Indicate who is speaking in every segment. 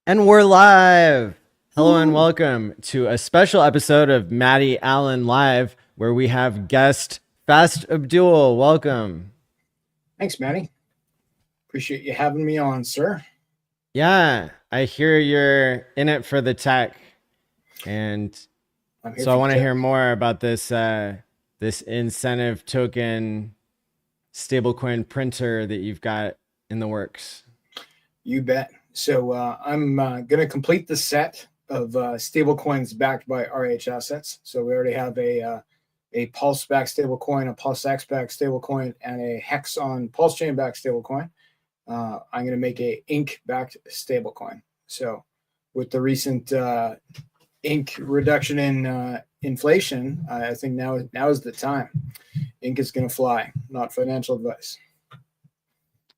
Speaker 1: And we're live. Hello and
Speaker 2: Woo!
Speaker 1: welcome to a special episode of Maddie Allen Live, where we have guest Fast Abdul. Welcome.
Speaker 2: Thanks, Manny. Appreciate you having me on, sir.
Speaker 1: Yeah, I hear you're in it for the tech, and
Speaker 2: I'm here
Speaker 1: so I
Speaker 2: for the
Speaker 1: want to
Speaker 2: tech.
Speaker 1: hear more about this incentive token stablecoin printer that you've got in the works.
Speaker 2: You bet. So I'm going to complete the set of stable coins backed by RH assets. So we already have a Pulse backed stable coin, a Pulse X backed stable coin, and a Hex on Pulse chain backed stable coin. I'm going to make a Ink backed stable coin. So with the recent Ink reduction in inflation, I think now is the time. Ink is going to fly, not financial advice.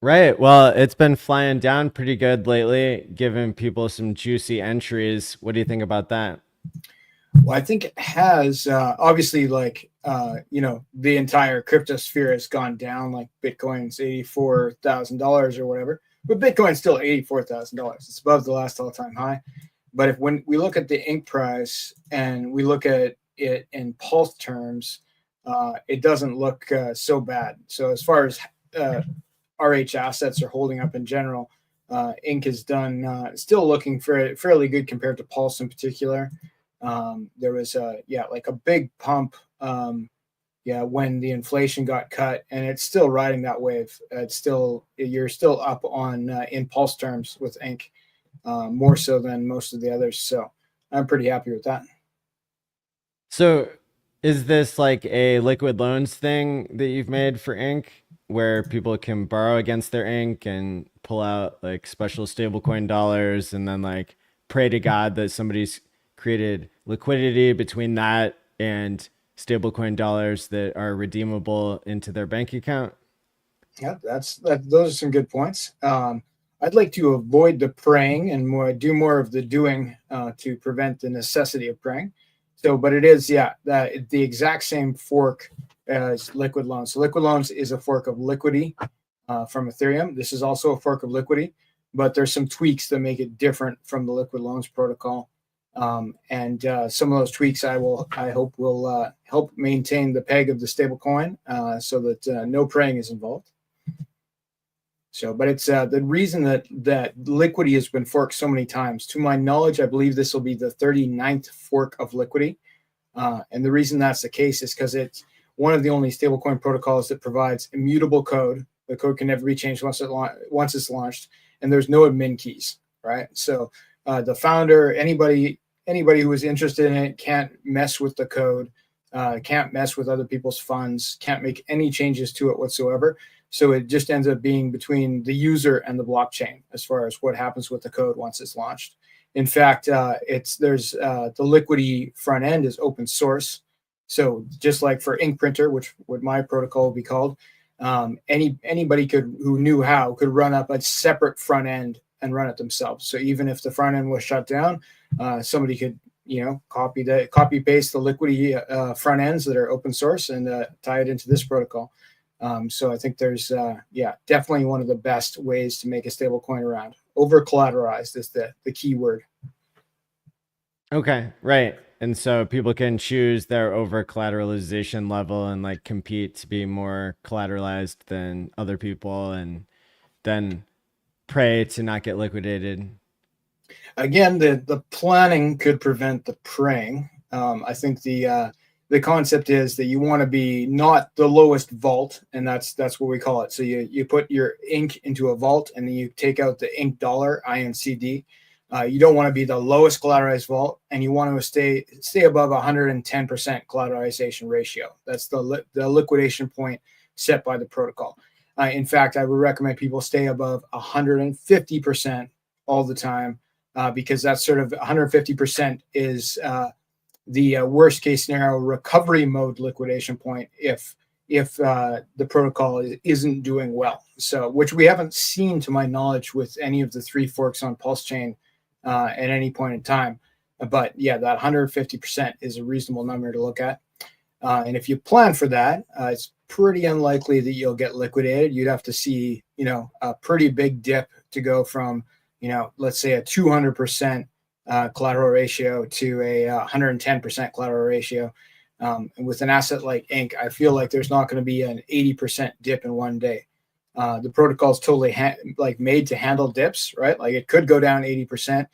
Speaker 1: Right. Well, it's been flying down pretty good lately, giving people some juicy entries. What do you think about that?
Speaker 2: Well, I think it has obviously the entire crypto sphere has gone down. Like Bitcoin's $84,000 or whatever, but Bitcoin's still $84,000. It's above the last all-time high. But if when we look at the Ink price and we look at it in pulse terms, it doesn't look so bad. So as far as RH assets are holding up in general, Ink has done still looking for fairly good compared to Pulse in particular. There was like a big pump when the inflation got cut, and it's still riding that wave. It's still you're still up on in Pulse terms with Ink, more so than most of the others. So I'm pretty happy with that.
Speaker 1: So, is this like a liquid loans thing that you've made for Ink where people can borrow against their Ink and pull out like special stablecoin dollars and then like pray to God that somebody's created liquidity between that and stablecoin dollars that are redeemable into their bank account?
Speaker 2: Yeah, those are some good points. I'd like to avoid the praying and do more of the doing to prevent the necessity of praying. So, but it is, the exact same fork as Liquid Loans. So, Liquid Loans is a fork of Liquidity from Ethereum. This is also a fork of Liquidity, but there's some tweaks that make it different from the Liquid Loans protocol. And some of those tweaks I hope will help maintain the peg of the stablecoin so that no praying is involved. So, but it's the reason that Liquidity has been forked so many times. To my knowledge, I believe this will be the 39th fork of Liquidity. And the reason that's the case is because it's one of the only stablecoin protocols that provides immutable code. The code can never be changed once it's launched, and there's no admin keys, right? So the founder, anybody who is interested in it, can't mess with the code, can't mess with other people's funds, can't make any changes to it whatsoever. So it just ends up being between the user and the blockchain as far as what happens with the code once it's launched. In fact, there's the Liquidity front end is open source. So just like for Ink Printer, which would my protocol would be called, anybody who knew how could run up a separate front end and run it themselves. So even if the front end was shut down, somebody could copy paste the Liquidity front ends that are open source and tie it into this protocol. So I think there's definitely one of the best ways to make a stable coin around. Over collateralized is the key word.
Speaker 1: Okay, right. And so people can choose their over collateralization level and like compete to be more collateralized than other people and then pray to not get liquidated.
Speaker 2: Again, the planning could prevent the praying. I think the concept is that you want to be not the lowest vault, and that's what we call it. So you put your Ink into a vault, and then you take out the Ink dollar INCD. You don't want to be the lowest collateralized vault, and you want to stay above 110% collateralization ratio. That's the liquidation point set by the protocol. In fact, I would recommend people stay above 150% all the time because that's sort of 150% is the worst case scenario recovery mode liquidation point if the protocol isn't doing well. So, which we haven't seen to my knowledge with any of the three forks on Pulse Chain at any point in time. But yeah, that 150% is a reasonable number to look at. And if you plan for that, it's pretty unlikely that you'll get liquidated. You'd have to see, a pretty big dip to go from, let's say a 200% collateral ratio to a 110% collateral ratio. And with an asset like INC, I feel like there's not going to be an 80% dip in one day. The protocol is totally made to handle dips, right? Like it could go down 80%.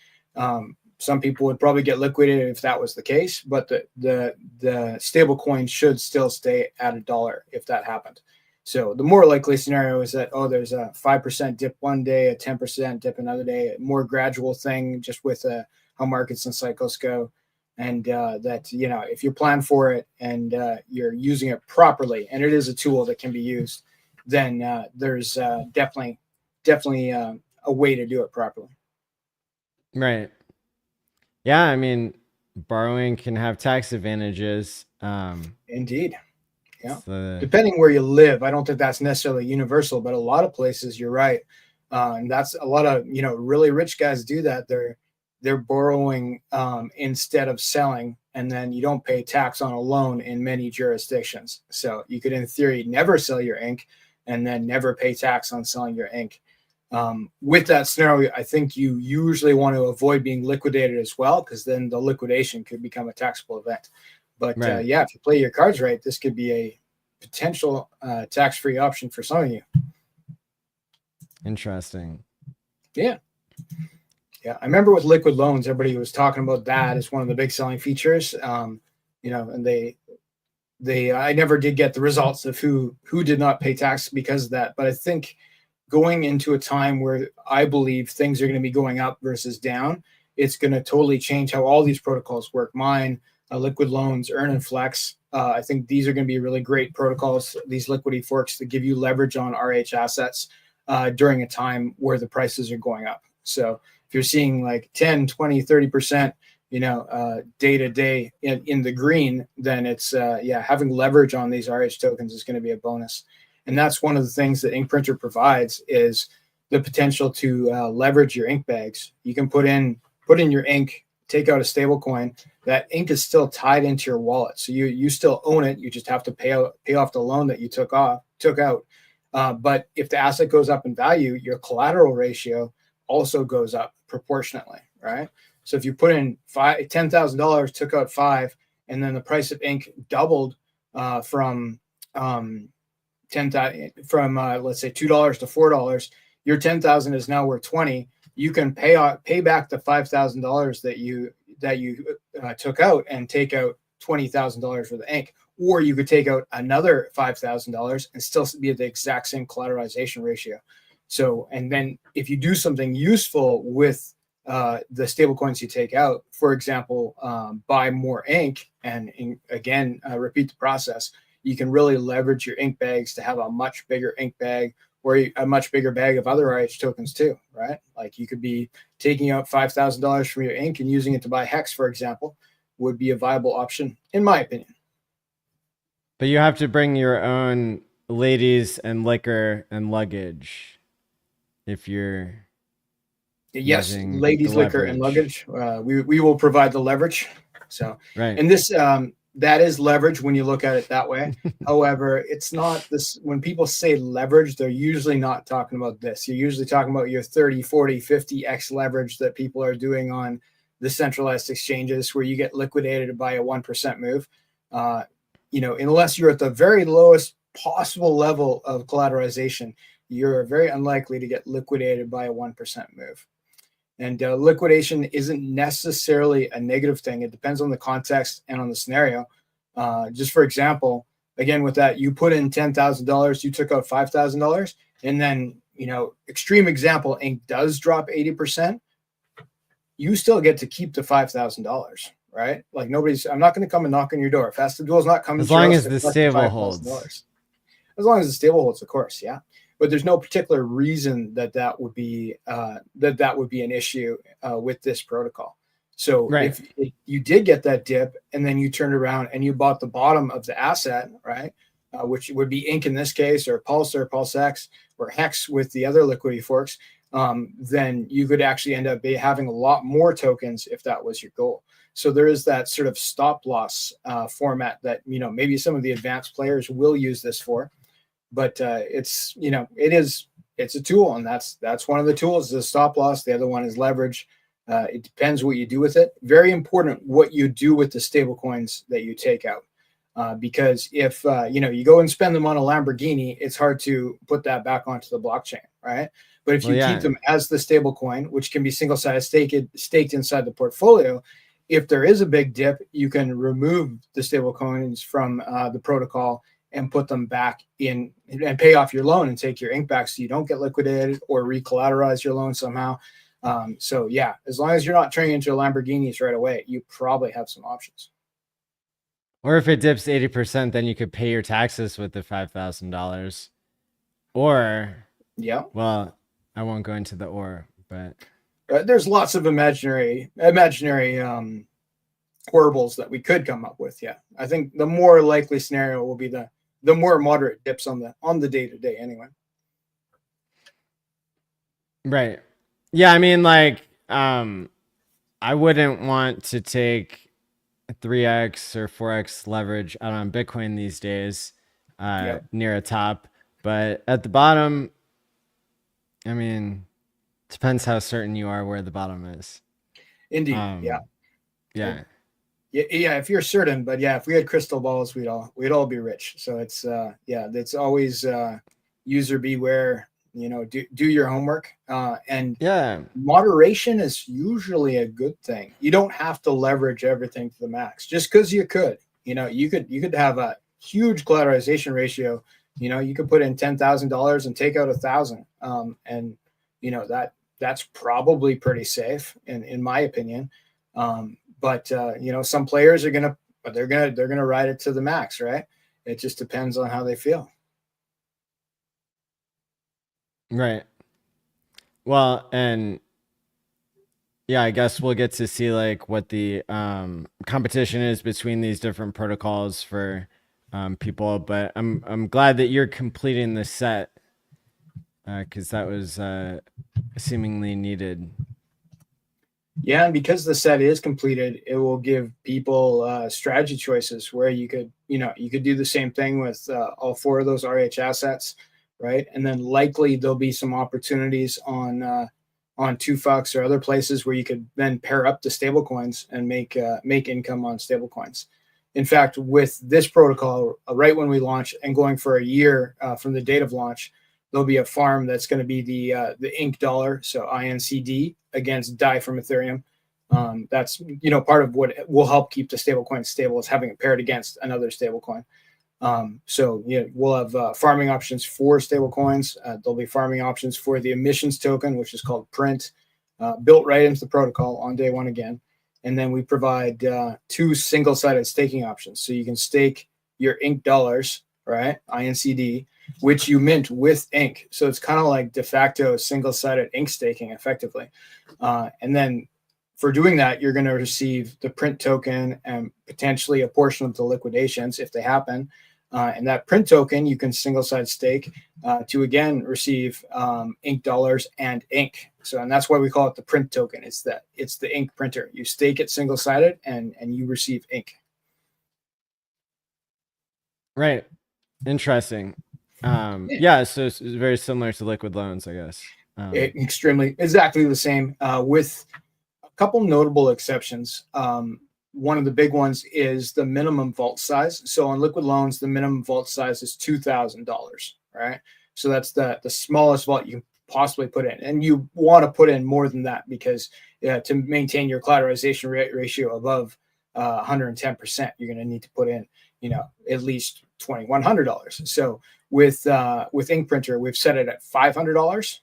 Speaker 2: Some people would probably get liquidated if that was the case, but the stable coin should still stay at $1 if that happened. So the more likely scenario is that, there's a 5% dip one day, a 10% dip another day, a more gradual thing just with how markets and cycles go. And that, if you plan for it and you're using it properly, and it is a tool that can be used, then there's definitely a way to do it properly.
Speaker 1: Right. Yeah, I mean, borrowing can have tax advantages.
Speaker 2: Indeed. Yeah.
Speaker 1: So,
Speaker 2: Depending where you live, I don't think that's necessarily universal, but a lot of places, you're right. And that's a lot of, really rich guys do that. They're borrowing instead of selling, and then you don't pay tax on a loan in many jurisdictions. So you could, in theory, never sell your INC and then never pay tax on selling your INC. With that scenario, I think you usually want to avoid being liquidated as well, because then the liquidation could become a taxable event. But
Speaker 1: right.
Speaker 2: if you play your cards right, this could be a potential tax-free option for some of you.
Speaker 1: Interesting.
Speaker 2: Yeah. Yeah. I remember with liquid loans, everybody was talking about that as one of the big selling features. And I never did get the results of who did not pay tax because of that. But I think going into a time where I believe things are going to be going up versus down, it's going to totally change how all these protocols work. Mine, liquid loans, earn and flex. I think these are going to be really great protocols, these liquidity forks, that give you leverage on RH assets during a time where the prices are going up. So if you're seeing like 10, 20, 30%, day to day in the green, then it's, having leverage on these RH tokens is going to be a bonus. And that's one of the things that Ink Printer provides, is the potential to leverage your ink bags. You can put in your ink, take out a stable coin. That ink is still tied into your wallet, so you still own it. You just have to pay off the loan that you took out. But if the asset goes up in value, your collateral ratio also goes up proportionately, right? So if you put in $10,000, took out $5,000, and then the price of ink doubled from let's say $2 to $4, your $10,000 is now worth $20,000. You can pay back the $5,000 that you took out and take out $20,000 worth of ink, or you could take out another $5,000 and still be at the exact same collateralization ratio. So, and then if you do something useful with the stable coins you take out, for example, buy more ink and repeat the process, you can really leverage your ink bags to have a much bigger ink bag, or a much bigger bag of other RH tokens too, right? Like you could be taking out $5,000 from your ink and using it to buy Hex, for example, would be a viable option, in my opinion.
Speaker 1: But you have to bring your own ladies and liquor and luggage if you're
Speaker 2: Yes, ladies, liquor, and luggage. We will provide the leverage. So,
Speaker 1: right.
Speaker 2: And this that is leverage when you look at it that way. However, it's not this. When people say leverage, they're usually not talking about this. You're usually talking about your 30, 40, 50x leverage that people are doing on the centralized exchanges, where you get liquidated by a 1% move. Unless you're at the very lowest possible level of collateralization, you're very unlikely to get liquidated by a 1% move. And liquidation isn't necessarily a negative thing. It depends on the context and on the scenario. Just for example, again, with that, you put in $10,000, you took out $5,000, and then, extreme example, ink does drop 80%. You still get to keep the $5,000, right? Like I'm not going to come and knock on your door. Fast Abdoul's not coming.
Speaker 1: As long as the stable holds.
Speaker 2: As long as the stable holds, of course, yeah. But there's no particular reason that would be an issue with this protocol. So
Speaker 1: right.
Speaker 2: if you did get that dip and then you turned around and you bought the bottom of the asset, right, which would be ink in this case, or Pulse or Pulse X or Hex with the other liquidity forks, then you could actually end up having a lot more tokens if that was your goal. So there is that sort of stop loss format that maybe some of the advanced players will use this for. But it's it's a tool, and that's one of the tools is stop loss. The other one is leverage. It depends what you do with it. Very important what you do with the stable coins that you take out. Because if you go and spend them on a Lamborghini, it's hard to put that back onto the blockchain, right? But if you keep them as the stable coin, which can be single-sided staked inside the portfolio, if there is a big dip, you can remove the stable coins from the protocol and put them back in and pay off your loan and take your ink back so you don't get liquidated or recollateralize your loan somehow. So yeah, as long as you're not turning into Lamborghinis right away, you probably have some options.
Speaker 1: Or if it dips 80%, then you could pay your taxes with the $5,000. Or,
Speaker 2: yeah,
Speaker 1: well, I won't go into the or, but
Speaker 2: there's lots of imaginary horribles that we could come up with. Yeah, I think the more likely scenario will be the more moderate dips on the day-to-day anyway.
Speaker 1: Right. Yeah, I mean, like, I wouldn't want to take 3x or 4x leverage out on Bitcoin these days, near a top, but at the bottom, I mean, depends how certain you are where the bottom is.
Speaker 2: Indeed.
Speaker 1: Yeah.
Speaker 2: If you're certain, but yeah, if we had crystal balls, we'd all be rich. So it's it's always user beware. Do your homework, and moderation is usually a good thing. You don't have to leverage everything to the max just because you could. You could have a huge collateralization ratio. You could put in $10,000 and take out 1,000, and that's probably pretty safe in my opinion. But some players are they're gonna ride it to the max, right? It just depends on how they feel.
Speaker 1: Right. Well, and yeah, I guess we'll get to see like what the competition is between these different protocols for people. But I'm glad that you're completing the set because that was seemingly needed.
Speaker 2: Yeah, and because the set is completed, it will give people strategy choices where you could do the same thing with all 4 of those RH assets, right? And then likely there'll be some opportunities on 2Fucks or other places where you could then pair up the stable coins and make income on stable coins. In fact, with this protocol, right when we launch and going for a year from the date of launch, there'll be a farm that's going to be the INC dollar, so INCD against DAI from Ethereum. That's part of what will help keep the stablecoin stable is having it paired against another stablecoin. So we'll have farming options for stablecoins. There'll be farming options for the emissions token, which is called BRINC, built right into the protocol on day one again. And then we provide 2 single-sided staking options, so you can stake your INC dollars, right, INCD, which you mint with INC. So it's kind of like de facto single-sided INC staking effectively. And then for doing that, you're going to receive the BRINC token and potentially a portion of the liquidations if they happen. And that BRINC token, you can single-sided stake to again receive INC dollars and INC. And that's why we call it the BRINC token. It's the INC printer. You stake it single-sided and you receive INC.
Speaker 1: Right. Interesting. So it's very similar to liquid loans, I guess.
Speaker 2: Exactly the same, with a couple notable exceptions. One of the big ones is the minimum vault size. So on liquid loans, the minimum vault size is $2,000, right? So that's the smallest vault you can possibly put in. And you want to put in more than that because to maintain your collateralization ratio above 110%, you're going to need to put in, at least $2,100. So with Ink Printer, we've set it at $500.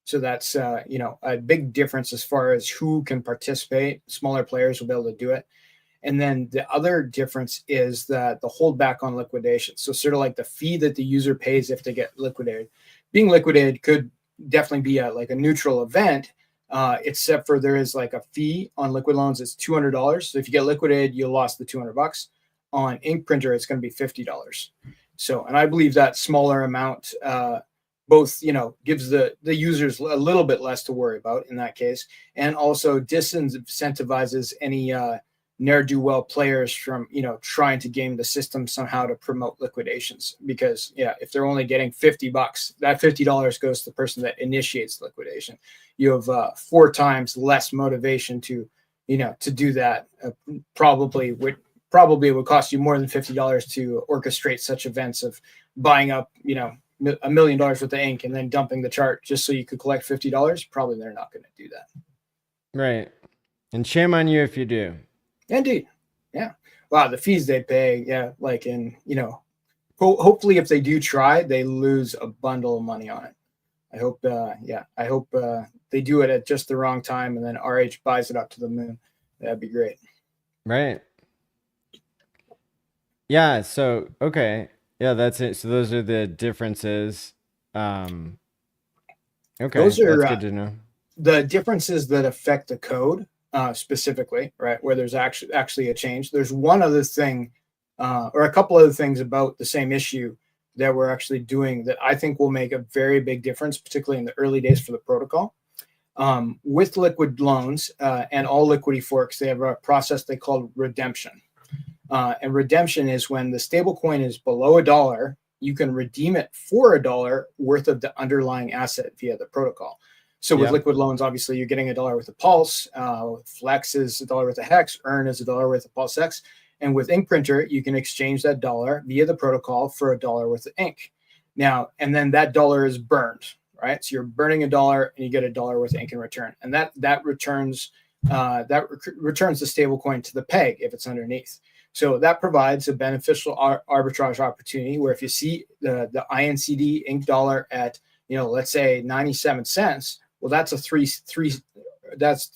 Speaker 2: So that's a big difference as far as who can participate. Smaller players will be able to do it. And then the other difference is that the holdback on liquidation. So sort of like the fee that the user pays if they get liquidated. Being liquidated could definitely be a neutral event, except for there is like a fee on liquid loans. It's $200. So if you get liquidated, you lost the $200. On Ink Printer, it's going to be $50. So, and I believe that smaller amount both, gives the users a little bit less to worry about in that case, and also disincentivizes any ne'er-do-well players from, trying to game the system somehow to promote liquidations. Because if they're only getting $50, that $50 goes to the person that initiates liquidation. You have 4 times less motivation to do that. Probably it would cost you more than $50 to orchestrate such events of buying up, $1 million worth of ink and then dumping the chart just so you could collect $50. Probably they're not going to do that.
Speaker 1: Right. And shame on you if you do.
Speaker 2: Indeed. Yeah. Wow. The fees they pay. Yeah. Like hopefully if they do try, they lose a bundle of money on it. I hope, they do it at just the wrong time and then RH buys it up to the moon. That'd be great.
Speaker 1: Right. Yeah. So, okay. Yeah, that's it. So those are the differences. Okay.
Speaker 2: Those are
Speaker 1: that's good to know.
Speaker 2: the differences that affect the code specifically, right? Where there's actually a change. There's one other thing or a couple other things about the same issue that we're actually doing that I think will make a very big difference, particularly in the early days for the protocol. With liquid loans and all liquidity forks, they have a process they call redemption. And redemption is when the stable coin is below $1, you can redeem it for $1 worth of the underlying asset via the protocol. So with liquid loans, obviously you're getting $1 worth of Pulse. Flex is $1 worth of Hex. Earn is $1 worth of Pulse X. And with Ink Printer, you can exchange that dollar via the protocol for $1 worth of ink. Now, and then that dollar is burned, right? So you're burning $1 and you get $1 worth of ink in return. And that returns returns the stable coin to the peg if it's underneath. So that provides a beneficial arbitrage opportunity where if you see the INCD ink dollar at, let's say 97 cents, well, that's that's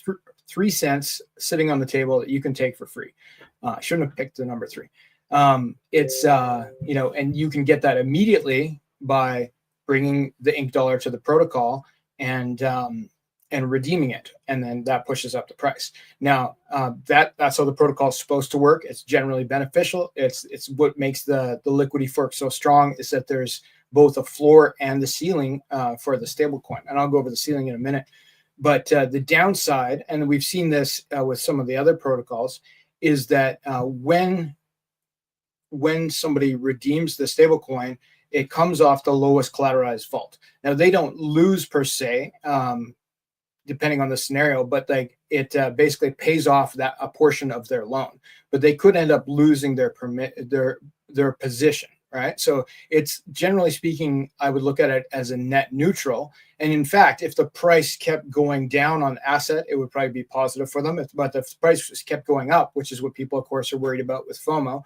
Speaker 2: 3 cents sitting on the table that you can take for free. I shouldn't have picked the number 3. It's, and you can get that immediately by bringing the ink dollar to the protocol and redeeming it. And then that pushes up the price. Now, that's how the protocol is supposed to work. It's generally beneficial. It's what makes the liquidity fork so strong is that there's both a floor and the ceiling for the stable coin. And I'll go over the ceiling in a minute. But the downside, and we've seen this with some of the other protocols, is that when somebody redeems the stable coin, it comes off the lowest collateralized vault. Now, they don't lose per se, depending on the scenario, but it basically pays off a portion of their loan. But they could end up losing their position, right? So it's generally speaking, I would look at it as a net neutral. And in fact, if the price kept going down on asset, it would probably be positive for them. But if the price kept going up, which is what people, of course, are worried about with FOMO,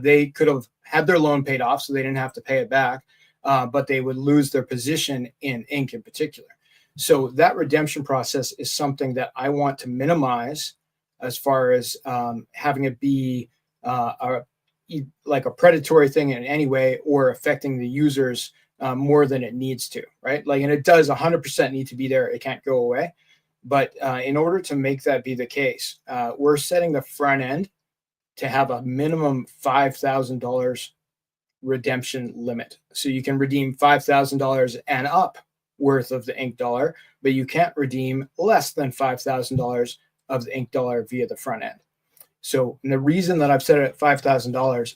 Speaker 2: they could have had their loan paid off, so they didn't have to pay it back, but they would lose their position in ink in particular. So that redemption process is something that I want to minimize as far as having it be like a predatory thing in any way or affecting the users more than it needs to, right? And it does 100% need to be there. It can't go away. But in order to make that be the case, we're setting the front end to have a minimum $5,000 redemption limit. So you can redeem $5,000 and up worth of the ink dollar, but you can't redeem less than $5,000 of the ink dollar via the front end. So the reason that I've set it at $5,000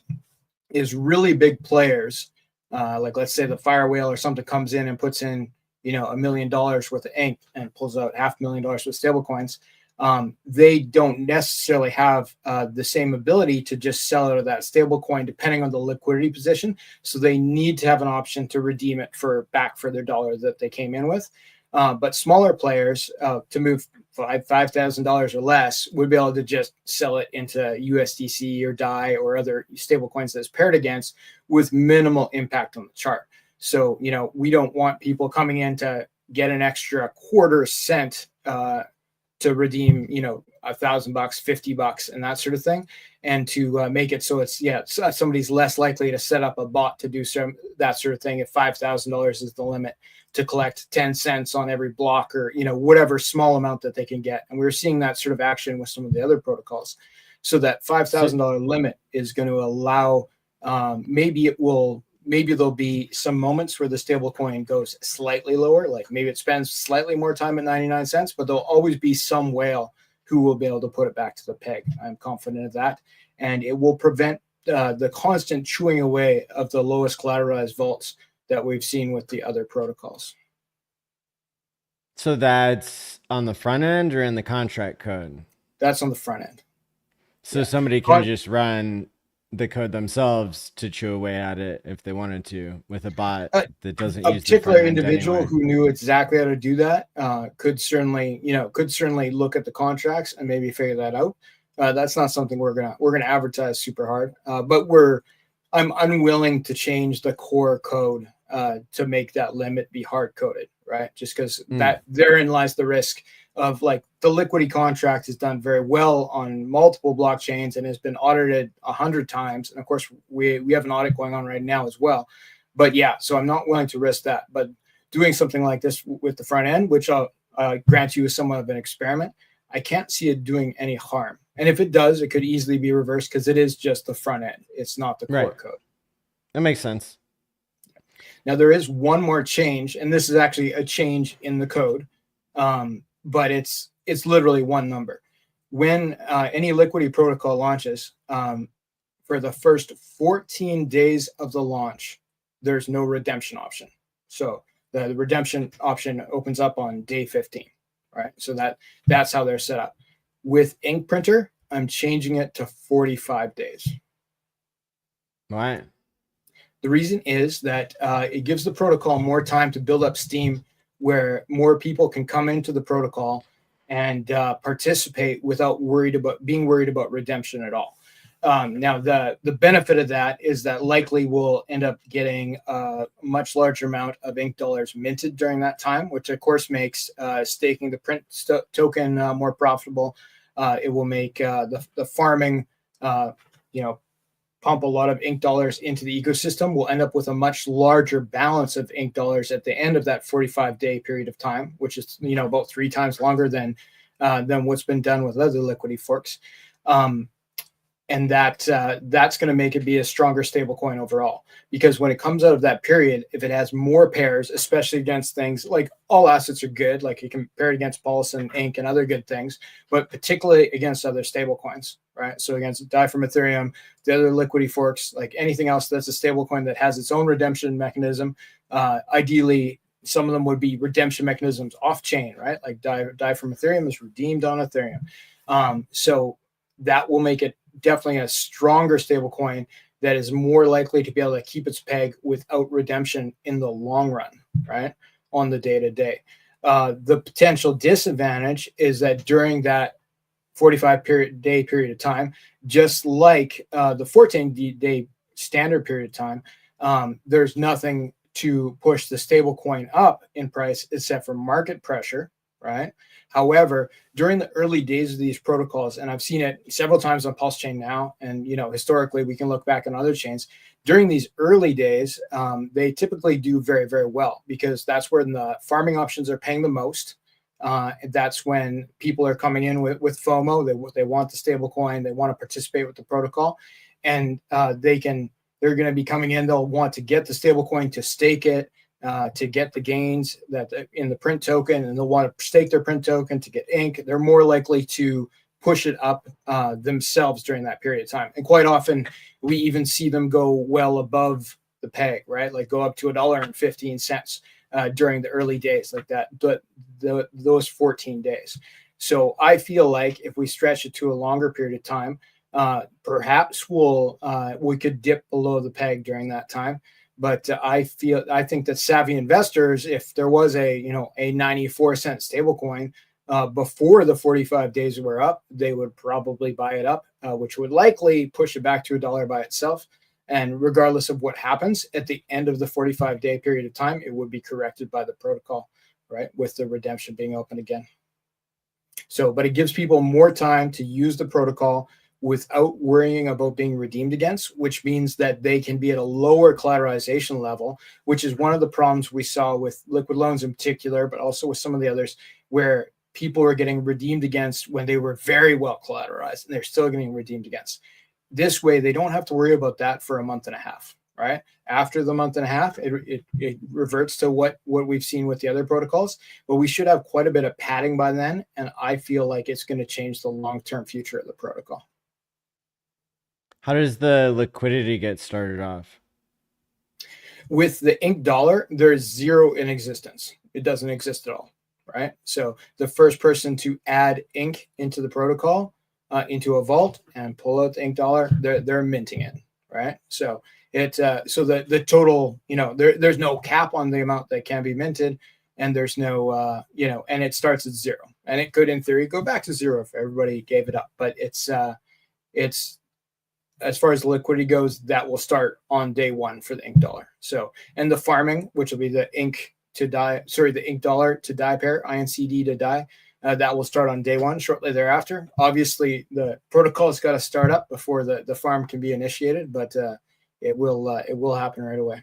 Speaker 2: is really big players, like let's say the Fire Whale or something comes in and puts in, $1 million worth of ink and pulls out $500,000 worth of stable coins. They don't necessarily have the same ability to just sell out of that stable coin depending on the liquidity position. So they need to have an option to redeem it back for their dollar that they came in with. But smaller players to move $5,000 or less would be able to just sell it into USDC or DAI or other stable coins that's paired against with minimal impact on the chart. So, we don't want people coming in to get an extra quarter cent to redeem, $1,000, $50 and that sort of thing. And to make it so it's, somebody's less likely to set up a bot to do that sort of thing if $5,000 is the limit to collect 10 cents on every block or, whatever small amount that they can get. And we're seeing that sort of action with some of the other protocols. So that $5,000 limit is going to allow, maybe there'll be some moments where the stable coin goes slightly lower, like maybe it spends slightly more time at 99 cents, but there'll always be some whale who will be able to put it back to the peg. I'm confident of that. And it will prevent the constant chewing away of the lowest collateralized vaults that we've seen with the other protocols.
Speaker 1: So that's on the front end or in the contract code?
Speaker 2: That's on the front end.
Speaker 1: So
Speaker 2: Yeah.
Speaker 1: somebody can just run the code themselves to chew away at it if they wanted to with a bot that doesn't
Speaker 2: A
Speaker 1: use the front
Speaker 2: particular
Speaker 1: end
Speaker 2: individual
Speaker 1: anyway.
Speaker 2: who knew exactly how to do that could certainly look at the contracts and maybe figure that out. That's not something we're gonna advertise super hard, but I'm unwilling to change the core code to make that limit be hard coded, right? Just because that therein lies the risk of, like, the liquidity contract is done very well on multiple blockchains and has been audited 100 times. And of course, we have an audit going on right now as well. But yeah, so I'm not willing to risk that. But doing something like this with the front end, which I'll grant you is somewhat of an experiment, I can't see it doing any harm. And if it does, it could easily be reversed because it is just the front end. It's not the core code.
Speaker 1: That makes sense.
Speaker 2: Now, there is one more change, and this is actually a change in the code, but it's literally one number. When any liquidity protocol launches, for the first 14 days of the launch, there's no redemption option. So the redemption option opens up on day 15, right? So that's how they're set up. With Ink Printer, I'm changing it to 45 days.
Speaker 1: Right.
Speaker 2: The reason is that it gives the protocol more time to build up steam, where more people can come into the protocol and participate without being worried about redemption at all. Now, the benefit of that is that likely we'll end up getting a much larger amount of ink dollars minted during that time, which of course makes staking the print token more profitable. It will make the farming, pump a lot of ink dollars into the ecosystem. We'll end up with a much larger balance of ink dollars at the end of that 45-day period of time, which is about 3 times longer than what's been done with other liquidity forks. And that's going to make it be a stronger stablecoin overall, because when it comes out of that period, if it has more pairs, especially against things like, all assets are good, like you compare it against Pulse and Ink and other good things, but particularly against other stablecoins, right? So against DAI from Ethereum, the other liquidity forks, like anything else that's a stablecoin that has its own redemption mechanism, ideally some of them would be redemption mechanisms off chain, right? Like DAI from Ethereum is redeemed on Ethereum. So that will make it definitely a stronger stablecoin that is more likely to be able to keep its peg without redemption in the long run, right? On the day-to-day. The potential disadvantage is that during that 45-day period of time, just like the 14-day standard period of time, there's nothing to push the stablecoin up in price except for market pressure, right? However, during the early days of these protocols, and I've seen it several times on Pulse Chain now, and historically we can look back on other chains, during these early days, they typically do very, very well, because that's when the farming options are paying the most. That's when people are coming in with FOMO. They want the stable coin. They want to participate with the protocol, and they're going to be coming in. They'll want to get the stable coin to stake it, to get the gains that in the print token, and they'll want to stake their print token to get ink. They're more likely to push it up themselves during that period of time. And quite often we even see them go well above the peg, right? Like go up to $1.15 during the early days, like that, those 14 days. So I feel like if we stretch it to a longer period of time, perhaps we could dip below the peg during that time. But I think that savvy investors, if there was a 94-cent stablecoin before the 45 days were up, they would probably buy it up, which would likely push it back to $1 by itself. And regardless of what happens at the end of the 45-day period of time, it would be corrected by the protocol, right? With the redemption being open again. So, but it gives people more time to use the protocol without worrying about being redeemed against, which means that they can be at a lower collateralization level, which is one of the problems we saw with liquid loans in particular, but also with some of the others, where people are getting redeemed against when they were very well collateralized, and they're still getting redeemed against. This way, they don't have to worry about that for a month and a half, right? After the month and a half, it reverts to what we've seen with the other protocols, but we should have quite a bit of padding by then. And I feel like it's going to change the long-term future of the protocol.
Speaker 1: How does the liquidity get started off?
Speaker 2: With the ink dollar, there's zero in existence. It doesn't exist at all, right? So the first person to add ink into the protocol, into a vault and pull out the ink dollar, they're minting it, right? So so the total, there's no cap on the amount that can be minted, and there's no and it starts at zero, and it could in theory go back to zero if everybody gave it up, but it's as far as the liquidity goes, that will start on day one for the ink dollar. So, and the farming, which will be the ink dollar to DAI pair, INCD to DAI, that will start on day one shortly thereafter. Obviously, the protocol has got to start up before the farm can be initiated, but it will happen right away.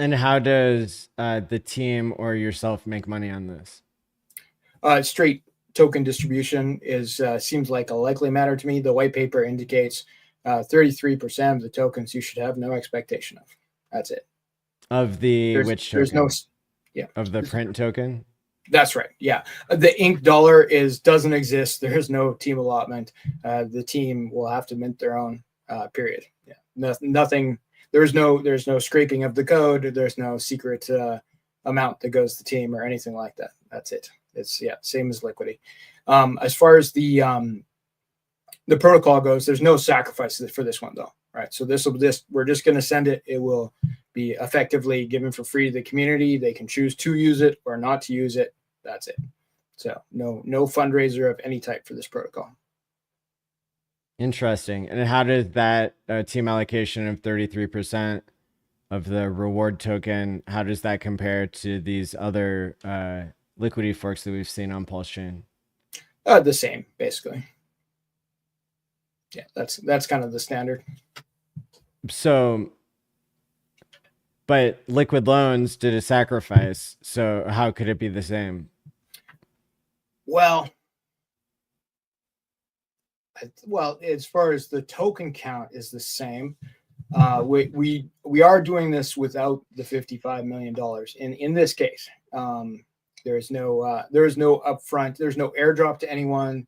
Speaker 1: And how does the team or yourself make money on this?
Speaker 2: Straight token distribution seems like a likely matter to me. The white paper indicates 33% of the tokens you should have no expectation of. That's it.
Speaker 1: Of the which token?
Speaker 2: There's no,
Speaker 1: of the print token.
Speaker 2: That's right. Yeah, the ink dollar doesn't exist. There is no team allotment. The team will have to mint their own. Period. Yeah, nothing. There's no scraping of the code. There's no secret amount that goes to the team or anything like that. That's it. It's same as liquidity. As far as the protocol goes, there's no sacrifices for this one though, right? So we're just going to send it. It will be effectively given for free to the community. They can choose to use it or not to use it. That's it. So no fundraiser of any type for this protocol.
Speaker 1: Interesting. And how does that team allocation of 33% of the reward token, how does that compare to these other liquidity forks that we've seen on Pulse Chain?
Speaker 2: The same, basically. Yeah, that's kind of the standard.
Speaker 1: So, but Liquid Loans did a sacrifice. So how could it be the same?
Speaker 2: Well, as far as the token count is the same. We are doing this without the $55 million. In this case, there is no upfront. There's no airdrop to anyone.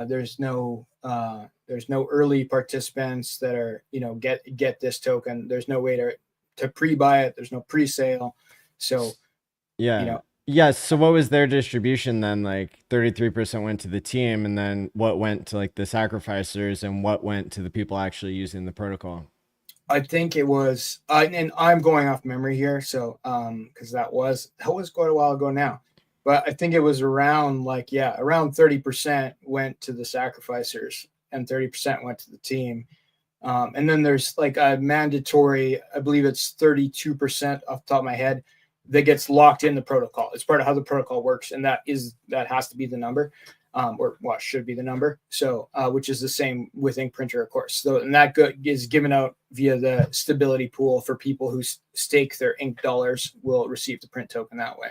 Speaker 2: There's no early participants that are get this token. There's no way to pre-buy it. There's no pre-sale. So
Speaker 1: Yes. So what was their distribution then? Like 33% went to the team, and then what went to like the sacrificers, and what went to the people actually using the protocol?
Speaker 2: I think it was, and I'm going off memory here, so because that was quite a while ago now, but I think it was around 30% went to the sacrificers and 30% went to the team, and then there's like a mandatory, I believe it's 32% off the top of my head, that gets locked in the protocol. It's part of how the protocol works, and that has to be the number, should be the number. So, which is the same with Ink Printer, of course. So, and that is given out via the stability pool for people who stake their ink dollars will receive the print token that way.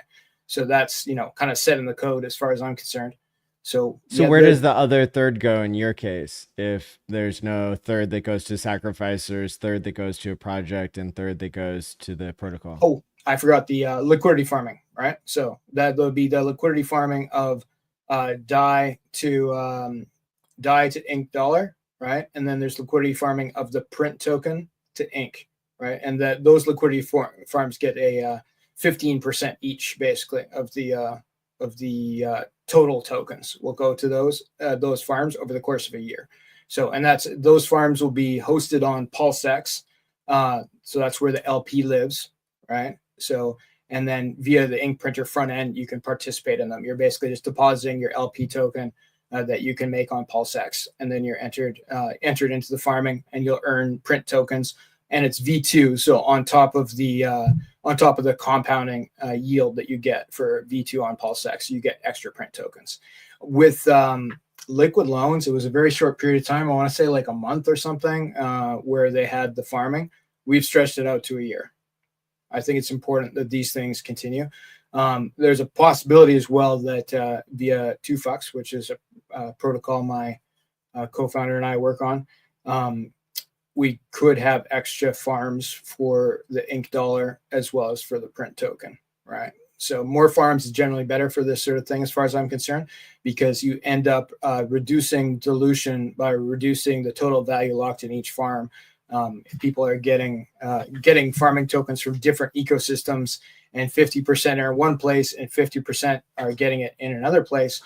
Speaker 2: So that's kind of set in the code as far as I'm concerned. So
Speaker 1: where does the other third go in your case? If there's no third that goes to sacrificers, third that goes to a project, and third that goes to the protocol?
Speaker 2: Oh, I forgot the liquidity farming, right? So that would be the liquidity farming of DAI to ink dollar, right? And then there's liquidity farming of the print token to ink, right? And those liquidity farms get a 15% each, basically, of the total tokens will go to those farms over the course of a year. So, and those farms will be hosted on PulseX. So that's where the LP lives, right? So, and then via the ink printer front end, you can participate in them. You're basically just depositing your LP token that you can make on PulseX, and then you're entered into the farming, and you'll earn print tokens. And it's V2, so on top of the compounding yield that you get for V2 on PulseX, you get extra print tokens. With Liquid Loans, it was a very short period of time. I want to say like a month or something, where they had the farming. We've stretched it out to a year. I think it's important that these things continue. There's a possibility as well that via 2Fux, which is a protocol my co-founder and I work on, we could have extra farms for the ink dollar as well as for the print token, right? So more farms is generally better for this sort of thing, as far as I'm concerned, because you end up reducing dilution by reducing the total value locked in each farm. If people are getting farming tokens from different ecosystems, and 50% are in one place and 50% are getting it in another place,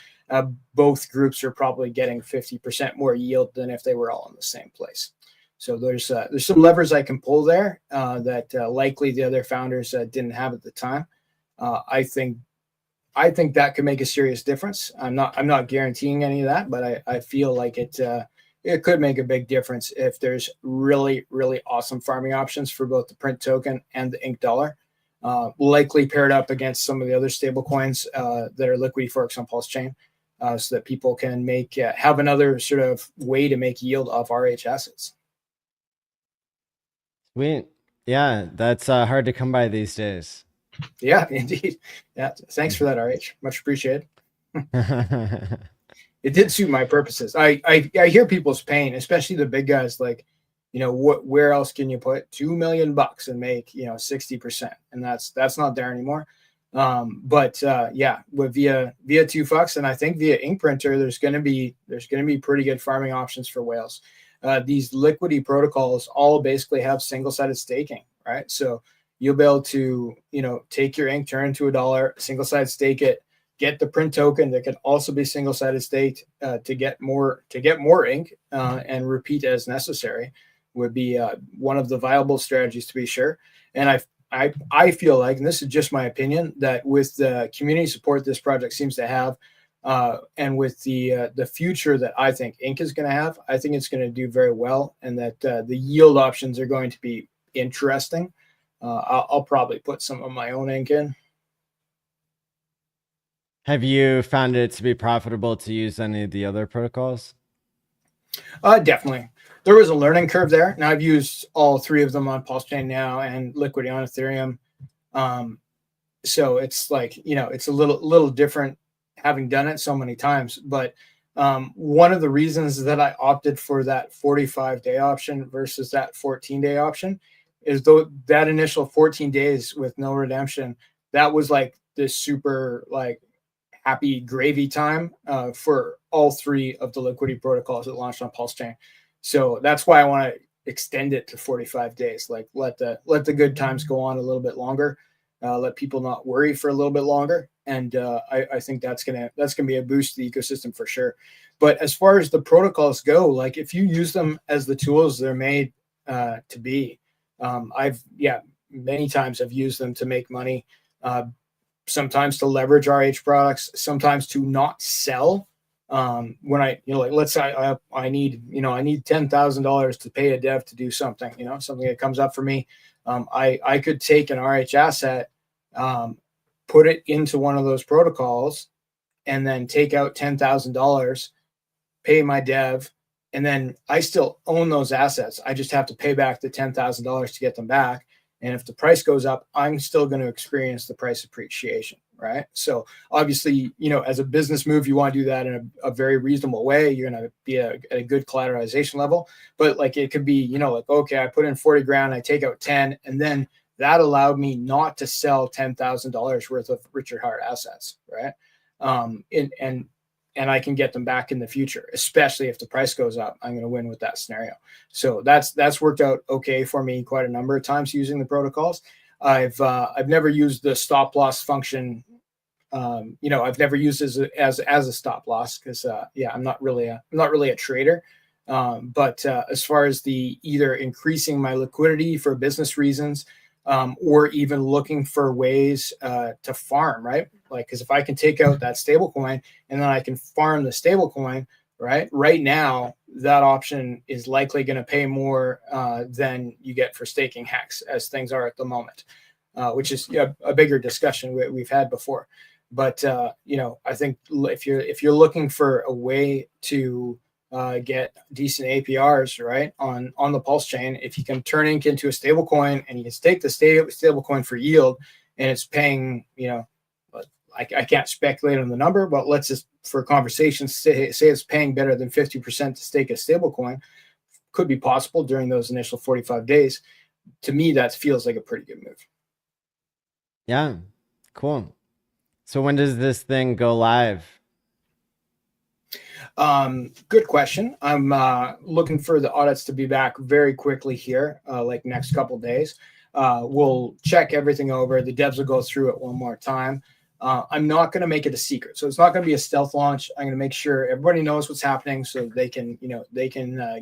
Speaker 2: both groups are probably getting 50% more yield than if they were all in the same place. So there's some levers I can pull there that likely the other founders didn't have at the time. I think that could make a serious difference. I'm not guaranteeing any of that, but I feel like it could make a big difference if there's really, really awesome farming options for both the print token and the ink dollar, likely paired up against some of the other stable coins that are liquidity forks on Pulse Chain, so that people can have another sort of way to make yield off RH assets.
Speaker 1: Sweet. Yeah, that's hard to come by these days.
Speaker 2: Yeah, indeed. Yeah, thanks for that, RH. Much appreciated. It did suit my purposes. I hear people's pain, especially the big guys. Like, where else can you put $2 million and make 60%? And that's not there anymore. But with via $2, and I think via ink printer, there's going to be pretty good farming options for whales. These liquidity protocols all basically have single-sided staking, right? So you'll be able to take your ink, turn into $1, single-sided stake it, get the print token that can also be single-sided staked to get more ink, and repeat as necessary would be one of the viable strategies, to be sure. And I feel like, and this is just my opinion, that with the community support this project seems to have, and with the future that I think ink is going to have, I think it's going to do very well, and that the yield options are going to be interesting. I'll probably put some of my own ink in.
Speaker 1: Have you found it to be profitable to use any of the other protocols?
Speaker 2: Definitely. There was a learning curve there. Now I've used all three of them on Pulse Chain now and Liquidity on Ethereum. So it's like, it's a little different having done it so many times. But one of the reasons that I opted for that 45-day option versus that 14-day option is though that initial 14 days with no redemption, that was like this super happy gravy time for all three of the liquidity protocols that launched on Pulse Chain. So that's why I want to extend it to 45 days. Like let the good times go on a little bit longer, let people not worry for a little bit longer. And I think that's gonna be a boost to the ecosystem for sure. But as far as the protocols go, like if you use them as the tools they're made to be, many times I've used them to make money. Sometimes to leverage RH products, sometimes to not sell. When let's say I need $10,000 to pay a dev to do something, something that comes up for me. I could take an RH asset, put it into one of those protocols, and then take out $10,000, pay my dev, and then I still own those assets. I just have to pay back the $10,000 to get them back. And if the price goes up, I'm still going to experience the price appreciation, right? So obviously, as a business move, you want to do that in a very reasonable way. You're going to be at a good collateralization level. But it could be, okay, I put in 40 grand, I take out 10, and then that allowed me not to sell $10,000 worth of Richard Heart assets, right? And I can get them back in the future, especially if the price goes up. I'm going to win with that scenario. So that's worked out okay for me quite a number of times using the protocols. I've never used the stop loss function. I've never used it as a stop loss because I'm not really a trader. But as far as the either increasing my liquidity for business reasons, or even looking for ways to farm, right? Because if I can take out that stable coin and then I can farm the stable coin, right now, that option is likely going to pay more than you get for staking Hex as things are at the moment, which is a bigger discussion we've had before. But, I think if you're looking for a way to get decent APRs, right, on the Pulse chain, if you can turn ink into a stable coin and you can stake the stable coin for yield, and it's paying, I can't speculate on the number, but let's just, for conversation, say it's paying better than 50% to stake a stable coin. could be possible during those initial 45 days, to me, that feels like a pretty good move.
Speaker 1: Yeah, cool. So when does this thing go live?
Speaker 2: Good question. I'm looking for the audits to be back very quickly here, like next couple days. We'll check everything over. The devs will go through it one more time. I'm not going to make it a secret, so it's not going to be a stealth launch. I'm going to make sure everybody knows what's happening, so they can,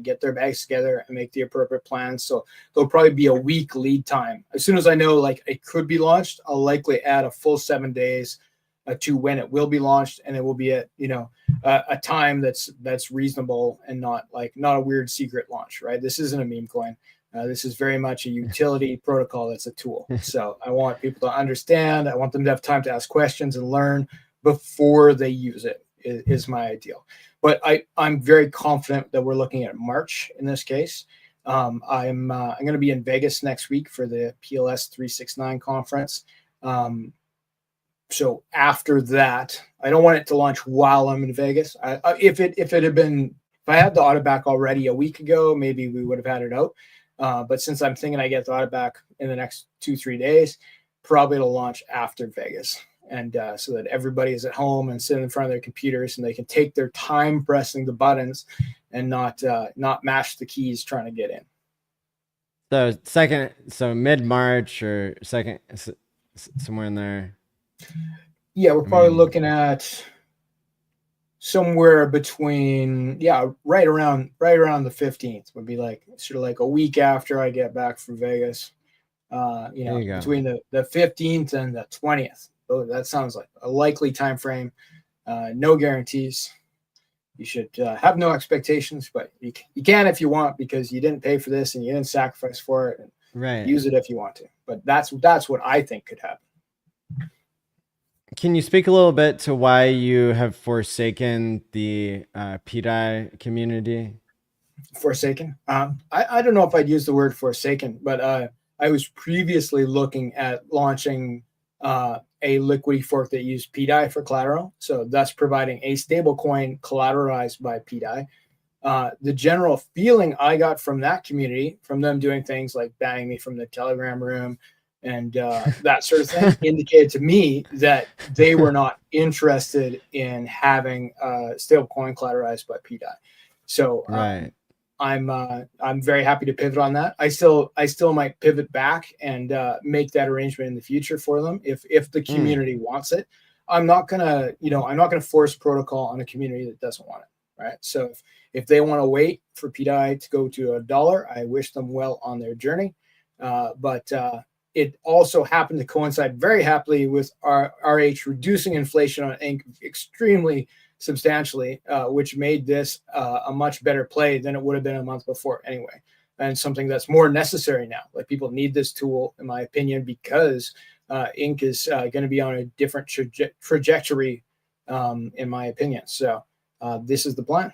Speaker 2: get their bags together and make the appropriate plans. So there'll probably be a week lead time. As soon as I know like it could be launched, I'll likely add a full 7 days to when it will be launched, and it will be at a time that's reasonable and not a weird secret launch. Right? This isn't a meme coin. This is very much a utility protocol that's a tool. So I want people to understand. I want them to have time to ask questions and learn before they use it, is my ideal. But I'm very confident that we're looking at March in this case. I'm going to be in Vegas next week for the PLS 369 conference. So after that, I don't want it to launch while I'm in Vegas. If I had the audit back already a week ago, maybe we would have had it out. But since I'm thinking I get the audit back in the next 2-3 days, probably it'll launch after Vegas. And so that everybody is at home and sitting in front of their computers and they can take their time pressing the buttons and not mash the keys trying to get in.
Speaker 1: So mid-March or somewhere in there.
Speaker 2: Yeah, we're probably looking at somewhere between right around the 15th would be like sort of like a week after I get back from Vegas. Between the 15th and the 20th. Oh, that sounds like a likely time frame. No guarantees. You should have no expectations, but you can if you want, because you didn't pay for this and you didn't sacrifice for it. And
Speaker 1: right.
Speaker 2: Use it if you want to. But that's what I think could happen.
Speaker 1: Can you speak a little bit to why you have forsaken the PDI community?
Speaker 2: Forsaken? I don't know if I'd use the word forsaken, but I was previously looking at launching a liquidity fork that used PDI for collateral, so thus providing a stable coin collateralized by PDI. The general feeling I got from that community, from them doing things like banning me from the Telegram room and that sort of thing, indicated to me that they were not interested in having stable coin collateralized by PDI. So
Speaker 1: right.
Speaker 2: I'm very happy to pivot on that. I still might pivot back and make that arrangement in the future for them if the community wants it. I'm not gonna force protocol on a community that doesn't want it, right? So if they want to wait for PDI to go to $1, I wish them well on their journey. But it also happened to coincide very happily with RH reducing inflation on ink extremely substantially, which made this a much better play than it would have been a month before anyway, and something that's more necessary now. Like, people need this tool, in my opinion, because ink is going to be on a different trajectory, in my opinion. So this is the plan.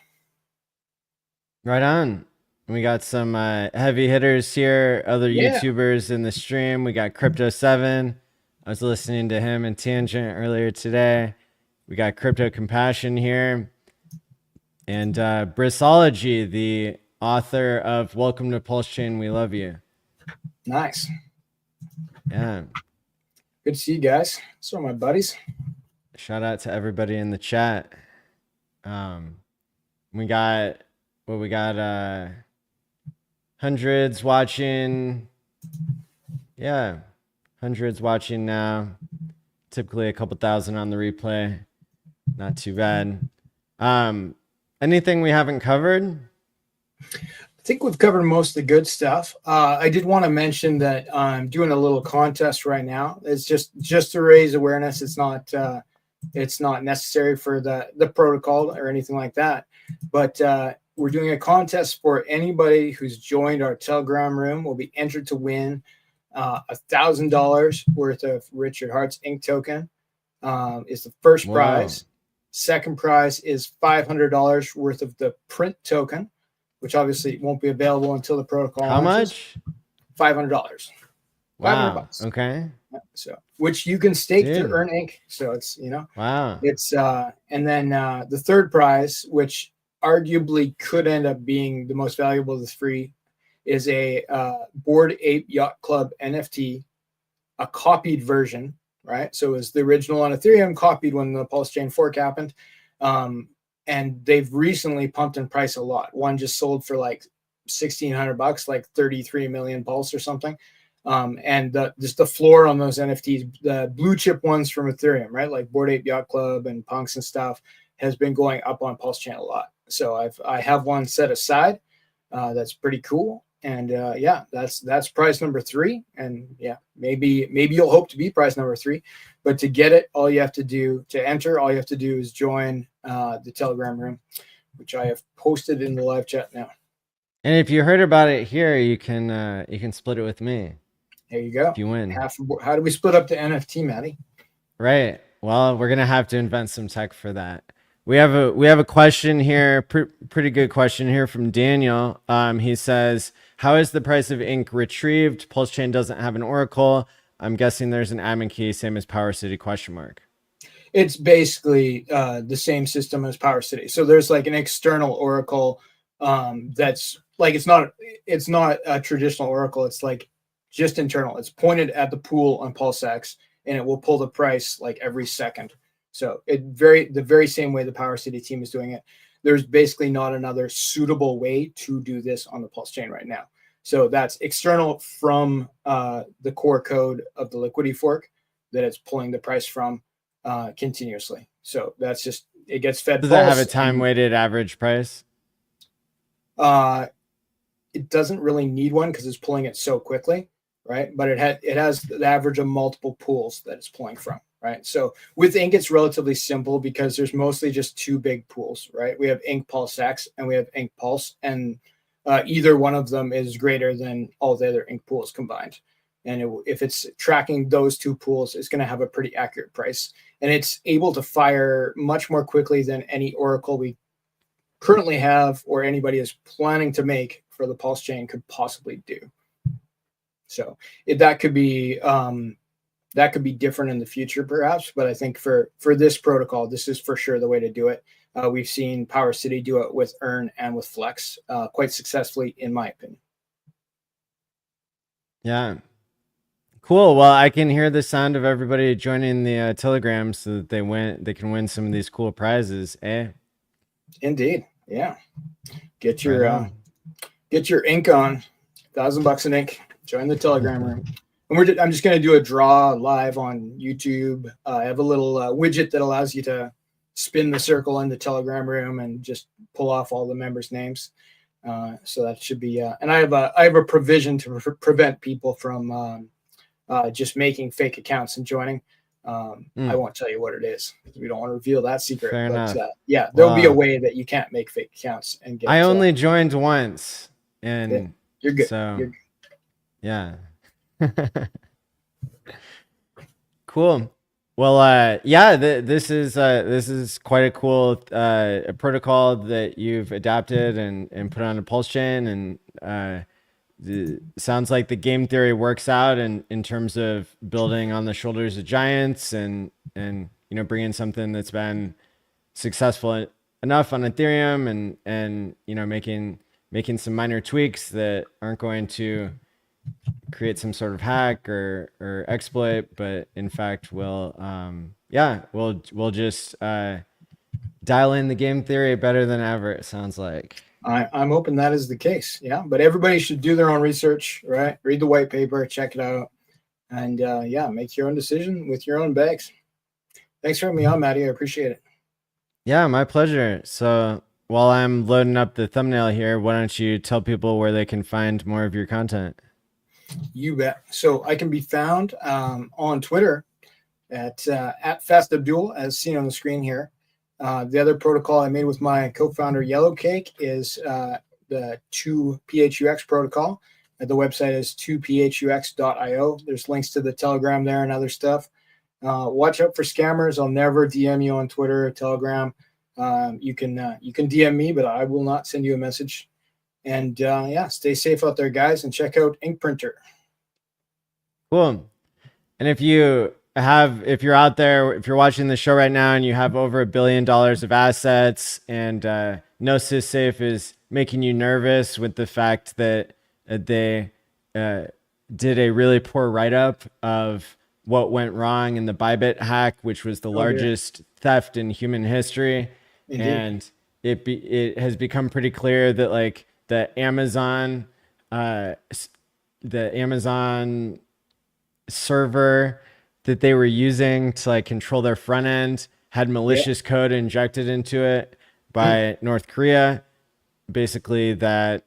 Speaker 1: Right on. We got some heavy hitters here, other YouTubers in the stream. We got Crypto7. I was listening to him in Tangent earlier today. We got Crypto Compassion here. And Brissology, the author of Welcome to Pulse Chain, We Love You.
Speaker 2: Nice.
Speaker 1: Yeah.
Speaker 2: Good to see you guys. So are my buddies.
Speaker 1: Shout out to everybody in the chat. We got hundreds watching. Yeah, hundreds watching now. Typically a couple thousand on the replay. Not too bad. Anything we haven't covered?
Speaker 2: I think we've covered most of the good stuff. I did want to mention that I'm doing a little contest right now. It's just to raise awareness. It's not necessary for the protocol or anything like that. But we're doing a contest for anybody who's joined our Telegram room will be entered to win $1,000 worth of Richard Hart's Ink token. Is the first prize. Second prize is $500 worth of the print token, which obviously won't be available until the protocol launches.
Speaker 1: How much?
Speaker 2: $500.
Speaker 1: Wow.
Speaker 2: $500.
Speaker 1: Okay.
Speaker 2: So, which you can stake to earn ink. So it's,
Speaker 1: wow.
Speaker 2: It's and then the third prize, which arguably could end up being the most valuable that's free is a Bored Ape Yacht Club NFT, a copied version, right? So it was the original on Ethereum, copied when the Pulse Chain fork happened. And they've recently pumped in price a lot. One just sold for like $1,600, like 33 million Pulse or something. And just the floor on those NFTs, the blue chip ones from Ethereum, right? Like Bored Ape Yacht Club and Punks and stuff, has been going up on Pulse Chain a lot. So I have one set aside. That's pretty cool. And yeah, that's prize number 3. And yeah, maybe you'll hope to be prize number 3, but to get it, all you have to do is join the Telegram room, which I have posted in the live chat now.
Speaker 1: And if you heard about it here, you can split it with me.
Speaker 2: There you go.
Speaker 1: If you win.
Speaker 2: How do we split up the NFT, Matty?
Speaker 1: Right. Well, we're gonna have to invent some tech for that. We have a question here, pretty good question here from Daniel. He says, "How is the price of ink retrieved? Pulse Chain doesn't have an oracle. I'm guessing there's an admin key, same as Power City ?
Speaker 2: It's basically the same system as Power City. So there's like an external oracle that's like it's not a traditional oracle. It's like just internal. It's pointed at the pool on PulseX, and it will pull the price like every second. So the very same way the Power City team is doing it. There's basically not another suitable way to do this on the Pulse Chain right now. So that's external from the core code of the Liquidity fork that it's pulling the price from continuously. So that's just, it gets fed.
Speaker 1: Does that have a time weighted average price?
Speaker 2: It doesn't really need one because it's pulling it so quickly, right? But it has the average of multiple pools that it's pulling from. Right. So with Ink, it's relatively simple because there's mostly just 2 big pools, right? We have Ink Pulse X and we have Ink Pulse, and either one of them is greater than all the other Ink pools combined. And if it's tracking those 2 pools, it's going to have a pretty accurate price. And it's able to fire much more quickly than any Oracle we currently have or anybody is planning to make for the Pulse Chain could possibly do. So that could be different in the future, perhaps, but I think for this protocol, this is for sure the way to do it. We've seen Power City do it with Earn and with Flex quite successfully, in my opinion.
Speaker 1: Yeah. Cool. Well, I can hear the sound of everybody joining the Telegram so that they can win some of these cool prizes, eh?
Speaker 2: Indeed. Yeah. Get your ink on. $1,000 in ink. Join the Telegram room. And I'm just going to do a draw live on YouTube. I have a little widget that allows you to spin the circle in the Telegram room and just pull off all the members' names. So that should be. And I have a provision to prevent people from just making fake accounts and joining. I won't tell you what it is because we don't want to reveal that secret.
Speaker 1: Fair enough.
Speaker 2: Yeah, there'll be a way that you can't make fake accounts and get.
Speaker 1: I only joined once, and
Speaker 2: you're good.
Speaker 1: So
Speaker 2: you're good.
Speaker 1: Yeah. Cool. Well, yeah, this is quite a cool protocol that you've adapted and put on a Pulse Chain, and sounds like the game theory works out in terms of building on the shoulders of giants and bringing something that's been successful enough on Ethereum and making some minor tweaks that aren't going to create some sort of hack or exploit, but in fact we'll just dial in the game theory better than ever, it sounds like.
Speaker 2: I'm hoping that is the case. Yeah, but everybody should do their own research, right? Read the white paper, check it out, and make your own decision with your own bags. Thanks for having me on, Maddie. I appreciate it.
Speaker 1: Yeah, my pleasure. So while I'm loading up the thumbnail here, why don't you tell people where they can find more of your content?
Speaker 2: You bet. So I can be found on Twitter at FastAbdoul, as seen on the screen here. The other protocol I made with my co-founder Yellowcake is the 2PHUX protocol. The website is 2phux.io. There's links to the Telegram there and other stuff. Watch out for scammers. I'll never DM you on Twitter or Telegram. You can DM me, but I will not send you a message. And stay safe out there, guys, and check out Ink Printer.
Speaker 1: Cool. And if you if you're out there, if you're watching the show right now and you have over $1 billion of assets, and No Safe is making you nervous with the fact that they did a really poor write up of what went wrong in the Bybit hack, which was the
Speaker 2: Oh dear.
Speaker 1: largest theft in human history.
Speaker 2: Indeed.
Speaker 1: And it has become pretty clear that like uh, the Amazon server that they were using to like control their front end had
Speaker 2: Yeah.
Speaker 1: malicious code injected into it
Speaker 2: Mm.
Speaker 1: by North Korea, basically that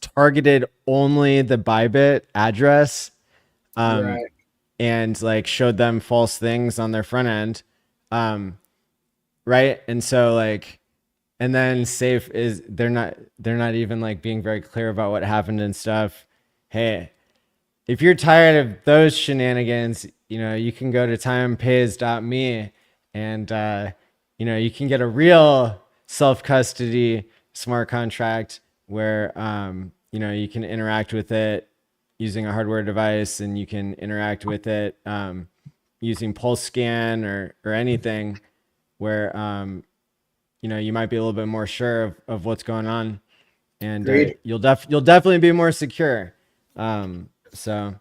Speaker 1: targeted only the Bybit address,
Speaker 2: Right.
Speaker 1: and like showed them false things on their front end. Right. And so like, and then safe is they're not even like being very clear about what happened and stuff. Hey, if you're tired of those shenanigans, you can go to timepays.me, and you can get a real self-custody smart contract where you can interact with it using a hardware device, and you can interact with it using pulse scan or anything where you might be a little bit more sure of what's going on, and
Speaker 2: Agreed.
Speaker 1: you'll definitely be more secure. So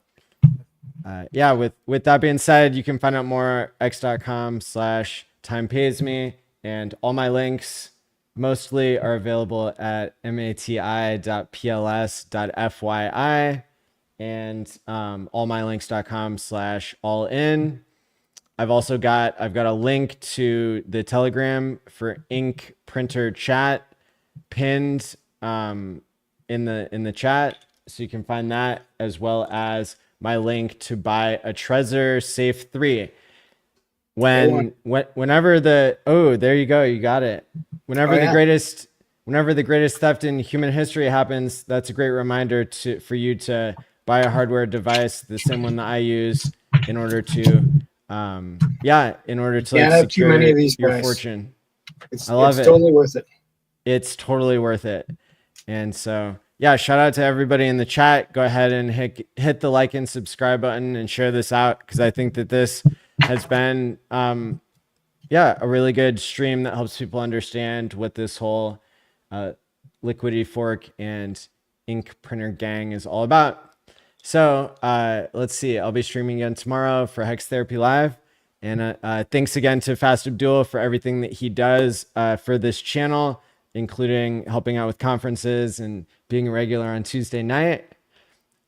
Speaker 1: yeah, with that being said, you can find out more at x.com/timepaysme, and all my links mostly are available at mati.pls.fyi, and allmylinks.com/allin. I've got a link to the Telegram for ink printer chat pinned in the chat, so you can find that, as well as my link to buy a Trezor Safe 3. Whenever there you go, you got it.
Speaker 2: Oh yeah.
Speaker 1: Whenever the greatest theft in human history happens, that's a great reminder for you to buy a hardware device, the same one that I use, in order to like
Speaker 2: Can't have too many
Speaker 1: secure
Speaker 2: of these
Speaker 1: your
Speaker 2: guys.
Speaker 1: fortune.
Speaker 2: It's
Speaker 1: I love it.
Speaker 2: totally worth it.
Speaker 1: It's totally worth it. And so, yeah, shout out to everybody in the chat. Go ahead and hit the like and subscribe button and share this out, because I think that this has been, a really good stream that helps people understand what this whole liquidity fork and ink printer gang is all about. So let's see. I'll be streaming again tomorrow for Hex Therapy Live. And thanks again to Fast Abdoul for everything that he does for this channel, including helping out with conferences and being a regular on Tuesday night.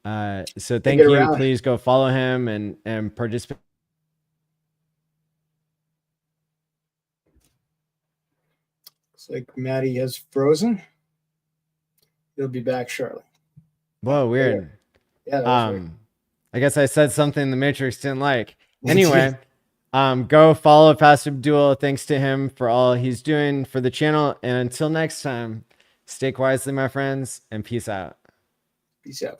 Speaker 1: So thank
Speaker 2: it
Speaker 1: you.
Speaker 2: around.
Speaker 1: Please go follow him and participate.
Speaker 2: Looks like Maddie has frozen. He'll be back shortly.
Speaker 1: Whoa, weird.
Speaker 2: Yeah, that was weird.
Speaker 1: I guess I said something the Matrix didn't like. Anyway, go follow Fast Abdoul. Thanks to him for all he's doing for the channel. And until next time, stay quietly, my friends, and peace out.
Speaker 2: Peace out.